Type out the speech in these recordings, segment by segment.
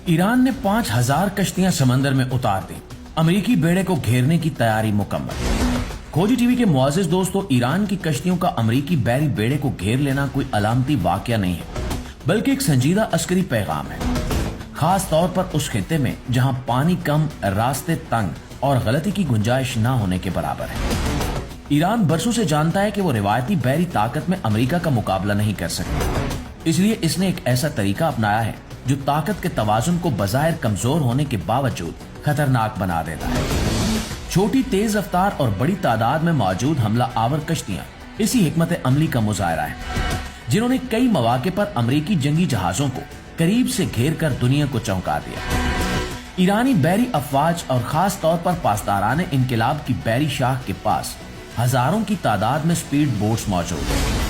Iran ने 5000 कश्तियां समंदर में उतार दी। अमेरिकी बेड़े को घेरने की तैयारी मुकम्मल। खोजी टीवी के मुआजिज दोस्तों, ईरान की कश्तियों का अमेरिकी बहरी बेड़े को घेर लेना कोई अलामती वाकया नहीं है, बल्कि एक संजीदा अस्करी पैगाम है, खास तौर पर उस खित्ते में जहां पानी कम, रास्ते तंग और गलती की गुंजाइश न होने के बराबर है। ईरान बरसों से जानता है कि वो रिवायती बहरी ताकत में अमेरिका का मुकाबला नहीं कर सकता, इसलिए इसने एक ऐसा तरीका अपनाया है जो ताकत के तवाजुन को बज़ाहिर कमजोर होने के बावजूद खतरनाक बना देता है। छोटी, तेज रफ्तार और बड़ी तादाद में मौजूद हमला आवर कश्तियां इसी हिकमत अमली का मुजाहरा है, जिन्होंने कई मौके पर अमेरिकी जंगी जहाजों को करीब से घेर कर दुनिया को चौंका दिया। ईरानी बहरी अफवाज और खास तौर पर पासदारान इनकलाब की बहरी शाख के पास हजारों की तादाद में स्पीड बोट्स मौजूद है।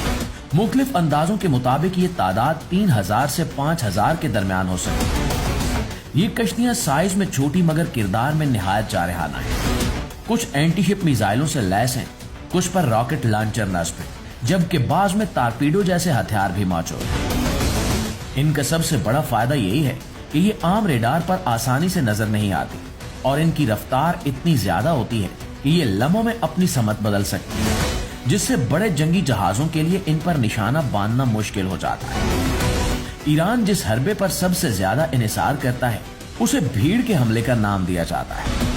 मुख्तलिफ अंदाजों के मुताबिक ये तादाद 3000 से 5000 के दरमियान हो सकती है। ये कश्तियां साइज में छोटी मगर किरदार में निहायत जारहाना है। कुछ एंटीशिप मिसाइलों से लैस हैं, कुछ पर रॉकेट लॉन्चर नस्ब है, जबकि बाज में टारपीडो जैसे हथियार भी मौजूद हैं। इनका सबसे बड़ा फायदा यही है कि ये आम रेडार पर आसानी से नजर नहीं आती और इनकी रफ्तार इतनी ज्यादा होती है कि ये लम्हों में अपनी समत बदल सकती है, जिससे बड़े जंगी जहाजों के लिए इन पर निशाना बांधना मुश्किल हो जाता है। ईरान जिस हरबे पर सबसे ज्यादा इन्हिसार करता है उसे भीड़ के हमले का नाम दिया जाता है।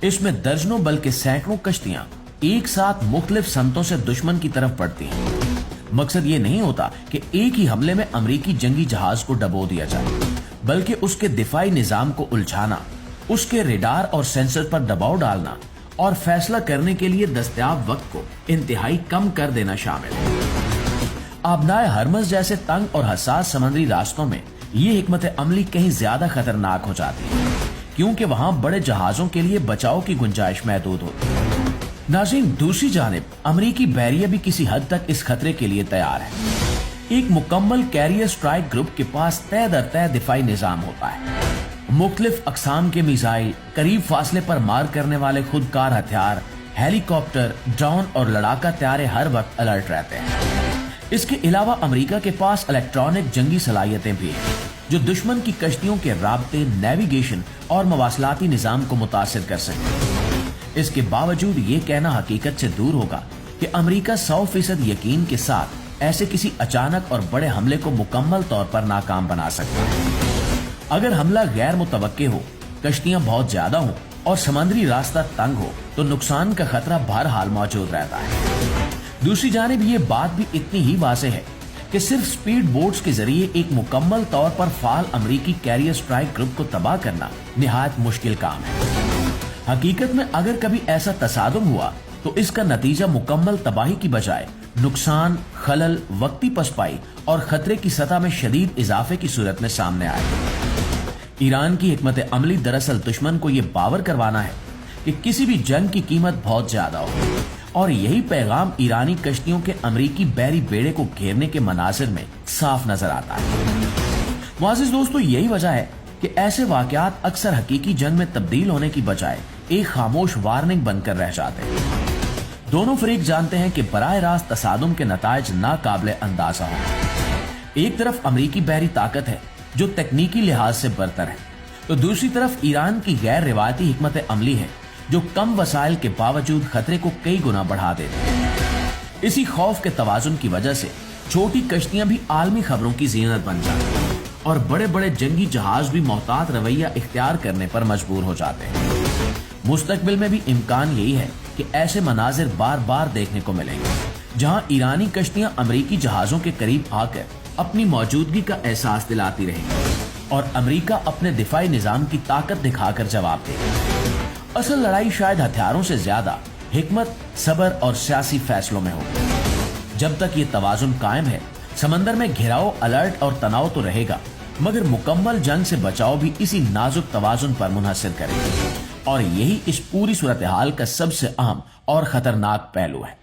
इसमें दर्जनों बल्कि सैकड़ों कश्तियां एक साथ मुख्तलिफ समतों से दुश्मन की तरफ बढ़ती हैं। मकसद ये नहीं होता कि एक ही हमले में अमेरिकी जंगी जहाज को डबो दिया जाए, बल्कि उसके दिफाई निजाम को उलझाना, उसके रेडार और सेंसर पर दबाव डालना और फैसला करने के लिए दस्तयाब वक्त को इंतहाई कम कर देना शामिल है। आबनाए हरमज जैसे तंग और हसास समुद्री रास्तों में ये हिकमत अमली कहीं ज्यादा खतरनाक हो जाती है, क्योंकि वहां बड़े जहाजों के लिए बचाव की गुंजाइश महदूद होती है। नाज़रीन, दूसरी जानिब अमेरिकी बैरियर भी किसी हद तक इस खतरे के लिए तैयार है। एक मुकम्मल कैरियर स्ट्राइक ग्रुप के पास तय दर तय दिफाई निजाम होता है। मुख्तलिफ अकसाम के मिसाइल, करीब फासले पर मार करने वाले खुदकार हथियार, हेलीकॉप्टर, ड्रोन और लड़ाका त्यारे हर वक्त अलर्ट रहते हैं। इसके अलावा अमेरिका के पास इलेक्ट्रॉनिक जंगी सलाहियतें भी हैं, जो दुश्मन की कश्तियों के राब्ते, नेविगेशन और मवासलाती निजाम को मुतासिर कर सकते हैं। इसके बावजूद ये कहना हकीकत से दूर होगा कि अमेरिका 100% यकीन के साथ ऐसे किसी अचानक और बड़े हमले को मुकम्मल तौर पर नाकाम बना सकता है। अगर हमला गैर मुतवक्के हो, कश्तियां बहुत ज्यादा हो और समुद्री रास्ता तंग हो, तो नुकसान का खतरा बहरहाल मौजूद रहता है। दूसरी जानिब ये बात भी इतनी ही वाज़ेह है कि सिर्फ स्पीड बोट्स के जरिए एक मुकम्मल तौर पर फाल अमेरिकी कैरियर स्ट्राइक ग्रुप को तबाह करना निहायत मुश्किल काम है। हकीकत में अगर कभी ऐसा तसादुम हुआ तो इसका नतीजा मुकम्मल तबाही की बजाय नुकसान, खलल, वक्ती पसपाई और खतरे की सतह में शदीद इजाफे की सूरत में सामने आए। ईरान की हिकमत अमली दरअसल दुश्मन को यह बावर करवाना है कि किसी भी जंग की कीमत बहुत ज्यादा हो, और यही पैगाम ईरानी कश्तियों के अमेरिकी बहरी बेड़े को घेरने के मनाजिर में साफ नजर आता है। मुआज़िज़ दोस्तों, यही वजह है कि ऐसे वाकयात अक्सर हकीकी जंग में तब्दील होने की बजाय एक खामोश वार्निंग बनकर रह जाते हैं। दोनों फरीक जानते हैं कि बराह रास्त तसादुम के नताइज नाकाबिले अंदाजा होंगे। एक तरफ अमेरिकी बहरी ताकत है जो तकनीकी लिहाज से बरतर है, तो दूसरी तरफ ईरान की गैर रिवायती हिकमत अमली है जो कम वसाइल के बावजूद खतरे को कई गुना बढ़ा देती है। इसी खौफ के तवाजुन की वजह से छोटी कश्तियां भी आलमी खबरों की जीनत बन जाती हैं और बड़े बड़े जंगी जहाज भी मोहतात रवैया इख्तियार करने पर मजबूर हो जाते हैं। मुस्तकबिल में भी इम्कान यही है कि ऐसे मनाजिर बार बार देखने को मिलेंगे, जहां ईरानी कश्तियां अमेरिकी जहाजों के करीब आकर अपनी मौजूदगी का एहसास दिलाती रहेंगी और अमेरिका अपने दिफाई निजाम की ताकत दिखाकर जवाब देगा। असल लड़ाई शायद हथियारों से ज्यादा हिकमत, सब्र और सियासी फैसलों में होगी। जब तक ये तवाजुन कायम है, समंदर में घिराव, अलर्ट और तनाव तो रहेगा, मगर मुकम्मल जंग से बचाव भी इसी नाजुक तवाजुन पर मुनहसर करेगा, और यही इस पूरी सूरत हाल का सबसे अहम और खतरनाक पहलू है।